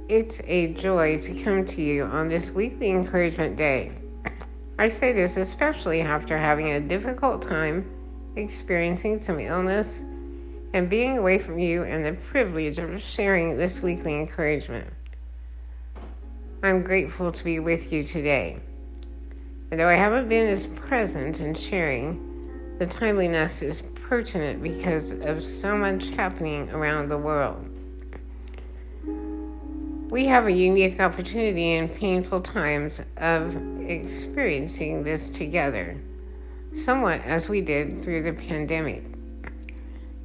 It's a joy to come to you on this weekly encouragement day. I say this especially after having a difficult time experiencing some illness and being away from you and the privilege of sharing this weekly encouragement. I'm grateful to be with you today. And though I haven't been as present in sharing, the timeliness is pertinent because of so much happening around the world. We have a unique opportunity in painful times of experiencing this together, somewhat as we did through the pandemic.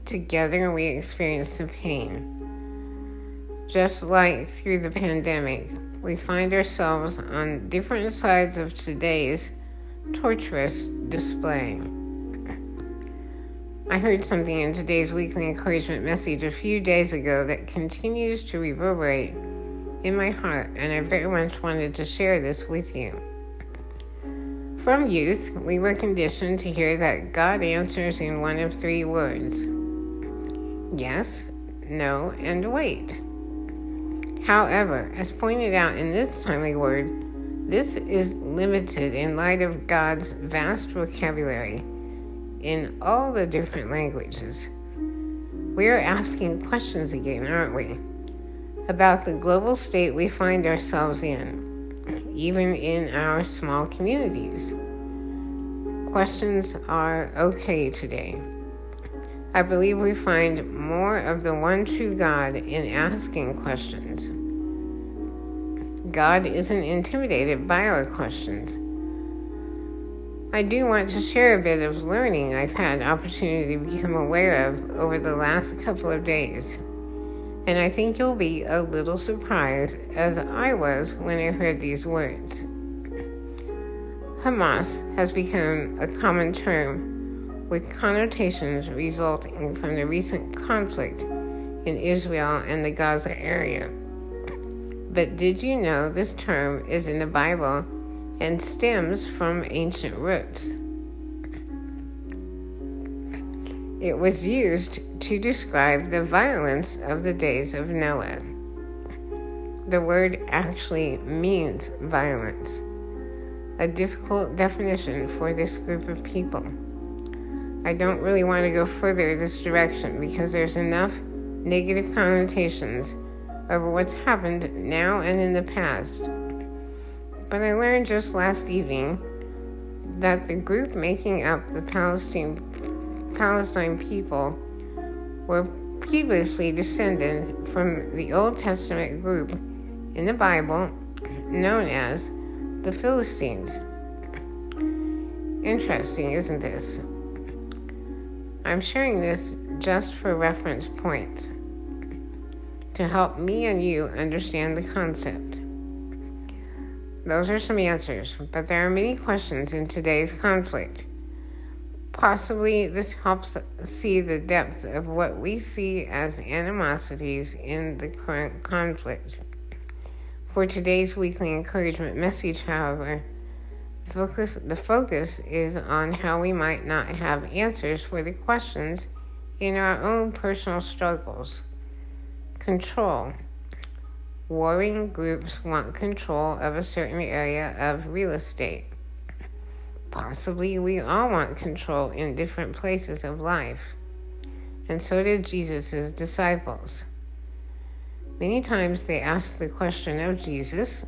Together we experience the pain. Just like through the pandemic, we find ourselves on different sides of today's torturous display. I heard something in today's weekly encouragement message a few days ago that continues to reverberate in my heart, and I very much wanted to share this with you. From youth, we were conditioned to hear that God answers in one of three words: yes, no, and wait. However, as pointed out in this timely word, this is limited in light of God's vast vocabulary in all the different languages. We are asking questions again, aren't we? About the global state we find ourselves in, even in our small communities. Questions are okay today. I believe we find more of the one true God in asking questions. God isn't intimidated by our questions. I do want to share a bit of learning I've had opportunity to become aware of over the last couple of days. And I think you'll be a little surprised, as I was when I heard these words. Hamas has become a common term with connotations resulting from the recent conflict in Israel and the Gaza area. But did you know this term is in the Bible and stems from ancient roots? It was used to describe the violence of the days of Noah. The word actually means violence, a difficult definition for this group of people. I don't really want to go further this direction because there's enough negative connotations over what's happened now and in the past. But I learned just last evening that the group making up the Palestine people were previously descended from the Old Testament group in the Bible known as the Philistines. Interesting, isn't this? I'm sharing this just for reference points to help me and you understand the concept. Those are some answers, but there are many questions in today's conflict. Possibly this helps see the depth of what we see as animosities in the current conflict. For today's weekly encouragement message, however, the focus is on how we might not have answers for the questions in our own personal struggles. Control. Warring groups want control of a certain area of real estate. Possibly we all want control in different places of life, and so did Jesus' disciples. Many times they ask the question of Jesus,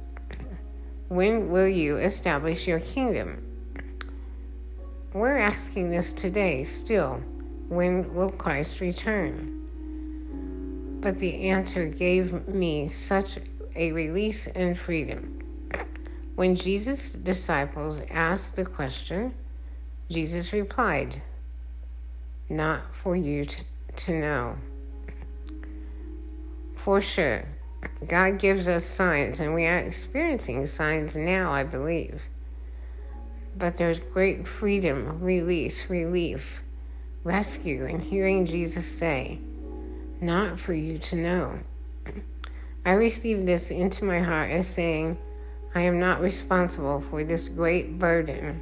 when will you establish your kingdom? We're asking this today still, when will Christ return? But the answer gave me such a release and freedom. When Jesus' disciples asked the question, Jesus replied, "Not for you to know." For sure, God gives us signs, and we are experiencing signs now, I believe. But there's great freedom, release, relief, rescue in hearing Jesus say, "Not for you to know." I received this into my heart as saying, I am not responsible for this great burden.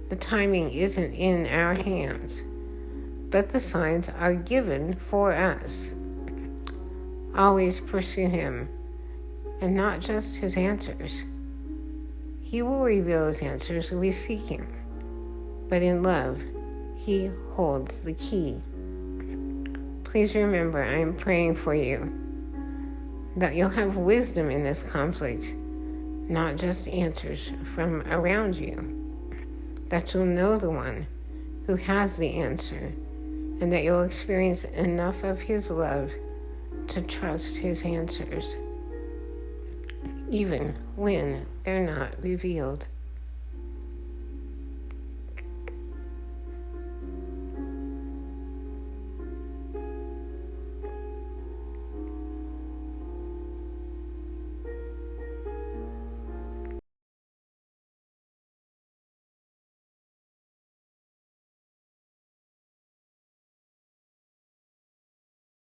The timing isn't in our hands, but the signs are given for us. Always pursue Him. and not just his answers. He will reveal his answers we seek him, but in love, he holds the key. Please remember, I am praying for you, that you'll have wisdom in this conflict, not just answers from around you, that you'll know the one who has the answer, and that you'll experience enough of his love to trust his answers, even when they're not revealed.